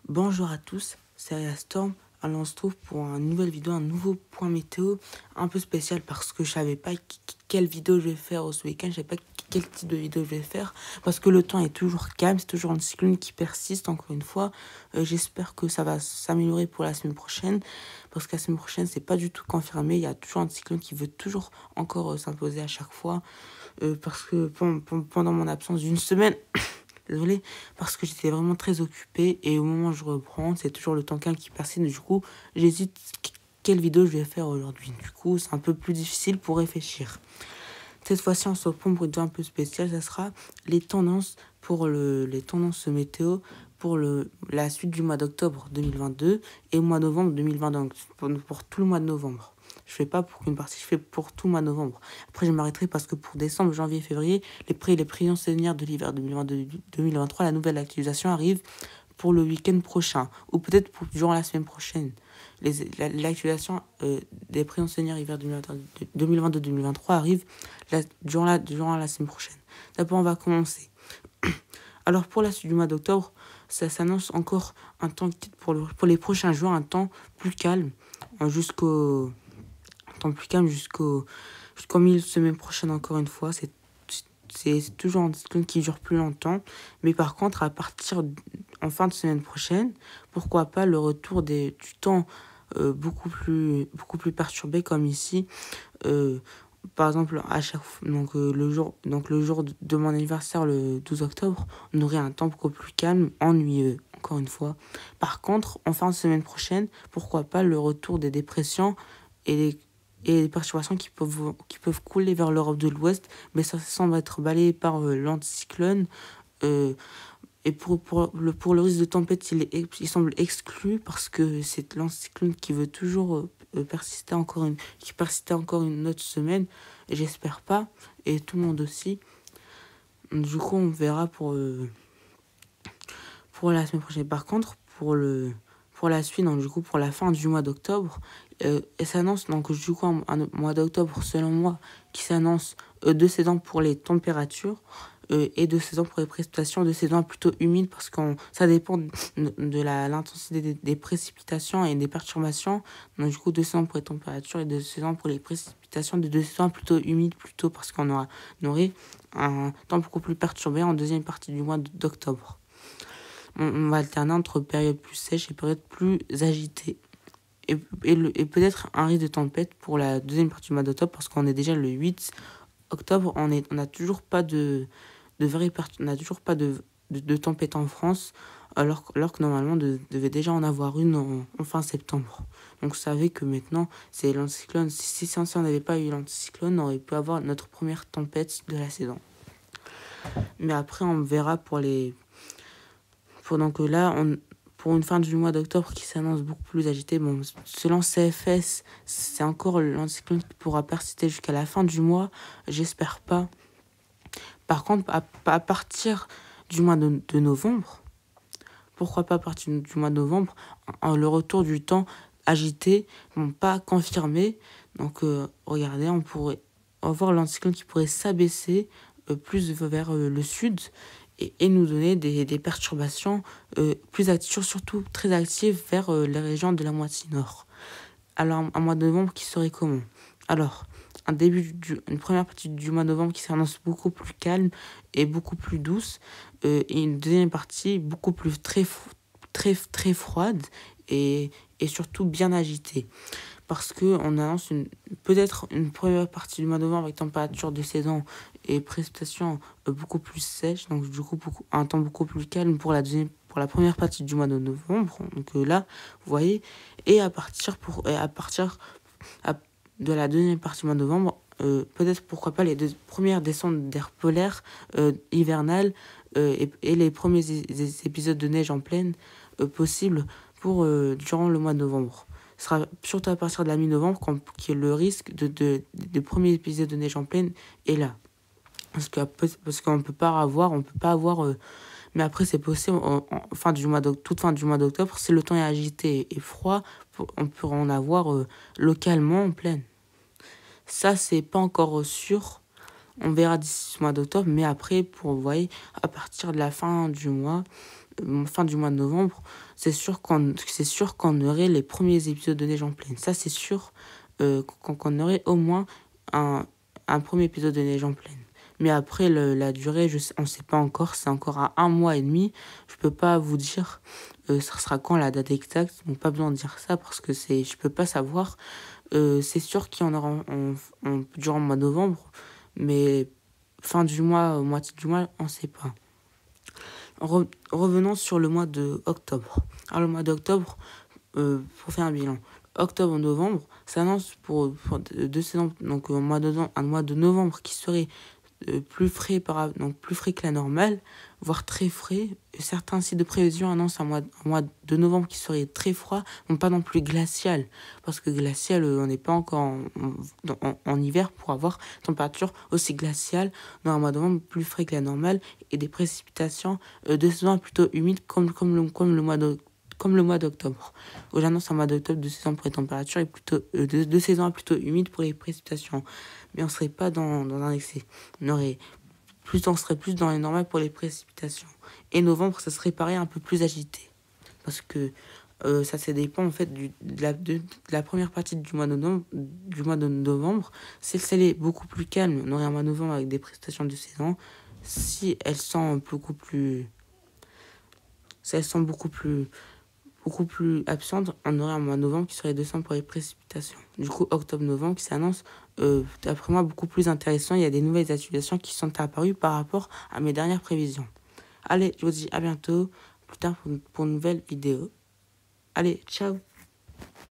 Bonjour à tous, c'est Ria Storm. Alors on se trouve pour une nouvelle vidéo, un nouveau point météo un peu spécial parce que je savais pas quelle vidéo je vais faire ce week-end, je savais pas quel type de vidéo je vais faire parce que le temps est toujours calme, c'est toujours un cyclone qui persiste encore une fois. J'espère que ça va s'améliorer pour la semaine prochaine parce que la semaine prochaine c'est pas du tout confirmé, il y a toujours un cyclone qui veut toujours encore s'imposer à chaque fois parce que pendant mon absence d'une semaine désolée, parce que j'étais vraiment très occupée et au moment où je reprends, c'est toujours le temps calme qui persiste. Du coup, j'hésite quelle vidéo je vais faire aujourd'hui. Du coup, c'est un peu plus difficile pour réfléchir. Cette fois-ci, on se reprend pour une vidéo un peu spéciale. Ça sera les tendances les tendances météo pour la suite du mois d'octobre 2022 et au mois de novembre 2022. Donc, pour tout le mois de novembre. Je fais pas pour une partie, je fais pour tout le mois de novembre. Après, je m'arrêterai parce que pour décembre, janvier, février, les prévisions saisonnières de l'hiver 2022-2023, la nouvelle actualisation arrive pour le week-end prochain ou peut-être durant la semaine prochaine. L'actualisation des prévisions saisonnières hiver 2022-2023 arrive durant la semaine prochaine. D'abord, on va commencer. Alors, pour la suite du mois d'octobre, ça s'annonce encore un temps pour les prochains jours, un temps plus calme jusqu'au milieu de semaine prochaine. Encore une fois, c'est toujours un cyclone qui dure plus longtemps, mais par contre en fin de semaine prochaine, pourquoi pas le retour du temps beaucoup plus perturbé comme ici. Par exemple, à chaque le jour de mon anniversaire, le 12 octobre, on aurait un temps beaucoup plus calme, ennuyeux, encore une fois. Par contre, en fin de semaine prochaine, pourquoi pas le retour des dépressions et les perturbations qui peuvent couler vers l'Europe de l'Ouest, mais ça semble être balayé par l'anticyclone. Et pour le risque de tempête, il semble exclu parce que c'est l'anticyclone qui veut toujours qui persistait encore une autre semaine. Et j'espère pas, et tout le monde aussi. Du coup, on verra pour la semaine prochaine. Par contre, pour la suite, donc du coup pour la fin du mois d'octobre, et s'annonce donc du coup un mois d'octobre selon moi qui s'annonce de saison pour les températures et de saison pour les précipitations, de saison plutôt humide parce que ça dépend de l'intensité des précipitations et des perturbations. Donc du coup de saison pour les températures et de saison pour les précipitations, de saison plutôt humide plutôt parce qu'on aurait un temps beaucoup plus perturbé en deuxième partie du mois d'octobre. On va alterner entre période plus sèche et période plus agitée. Et peut-être un risque de tempête pour la deuxième partie du mois d'octobre parce qu'on est déjà le 8 octobre. On n'a toujours pas de tempête en France alors que normalement on devait déjà en avoir une en fin septembre. Donc vous savez que maintenant c'est l'anticyclone. Si on n'avait pas eu l'anticyclone, on aurait pu avoir notre première tempête de la saison. Mais après on verra pour une fin du mois d'octobre qui s'annonce beaucoup plus agitée. Bon, selon CFS, c'est encore l'anticyclone qui pourra persister jusqu'à la fin du mois. J'espère pas. Par contre, à partir du mois de novembre, pourquoi pas à partir du mois de novembre, le retour du temps agité, bon, pas confirmé. Donc, regardez, on pourrait avoir l'anticyclone qui pourrait s'abaisser plus vers le sud et nous donner des perturbations plus actives, surtout très actives vers les régions de la moitié nord. Alors, un mois de novembre qui serait comment? Alors, une première partie du mois de novembre qui s'annonce beaucoup plus calme et beaucoup plus douce, et une deuxième partie beaucoup plus très froide et surtout bien agitée. Parce qu'on annonce peut-être une première partie du mois de novembre avec température de saison et précipitations beaucoup plus sèches, donc du coup un temps beaucoup plus calme pour la première partie du mois de novembre. Donc là, vous voyez, et à partir de la deuxième partie du mois de novembre, peut-être pourquoi pas les deux premières descentes d'air polaire hivernales et les premiers épisodes de neige en pleine possibles durant le moit de novembre. Ce sera surtout à partir de la mi-novembre que le risque des premiers épisodes de neige en pleine est là. Parce qu'on peut pas avoir, mais après c'est possible toute fin du mois d'octobre, si le temps est agité et froid, on peut en avoir localement en pleine. Ça c'est pas encore sûr, on verra d'ici ce mois d'octobre, mais après vous voyez, à partir de la fin du mois, fin du mois de novembre, c'est sûr qu'on aurait les premiers épisodes de Neige en pleine. Ça, c'est sûr qu'on aurait au moins un premier épisode de Neige en pleine. Mais après, la durée, on ne sait pas encore. C'est encore à 1 mois et demi. Je peux pas vous dire ça sera quand la date exacte. Donc, pas besoin de dire ça parce que je peux pas savoir. C'est sûr qu'il y en aura durant le mois de novembre. Mais fin du mois, moitié du mois, on ne sait pas. Revenons sur le mois de octobre. Alors, le mois d'octobre, pour faire un bilan, octobre-novembre, ça annonce pour 2 saisons, donc un mois de novembre qui serait plus frais que la normale, voire très frais. Certains sites de prévision annoncent un mois de novembre qui serait très froid, mais pas non plus glacial, parce que glacial, on n'est pas encore en hiver pour avoir température aussi glaciale. Dans un mois de novembre plus frais que la normale et des précipitations de saison plutôt humides comme le mois d'octobre. J'annonce un mois d'octobre de saison pour les températures et plutôt de saison plutôt humide pour les précipitations. Mais on ne serait pas dans un excès. On serait plus dans les normales pour les précipitations. Et novembre, ça serait pareil, un peu plus agité. Parce que ça dépend en fait de la première partie du mois de novembre. Si elle est beaucoup plus calme, on aurait un mois de novembre avec des précipitations de saison. Si elles sont beaucoup plus absentes, on aurait un mois de novembre qui serait décembre pour les précipitations. Du coup, octobre-novembre qui s'annonce, d'après moi, beaucoup plus intéressant. Il y a des nouvelles situations qui sont apparues par rapport à mes dernières prévisions. Allez, je vous dis à bientôt, plus tard pour une nouvelle vidéo. Allez, ciao!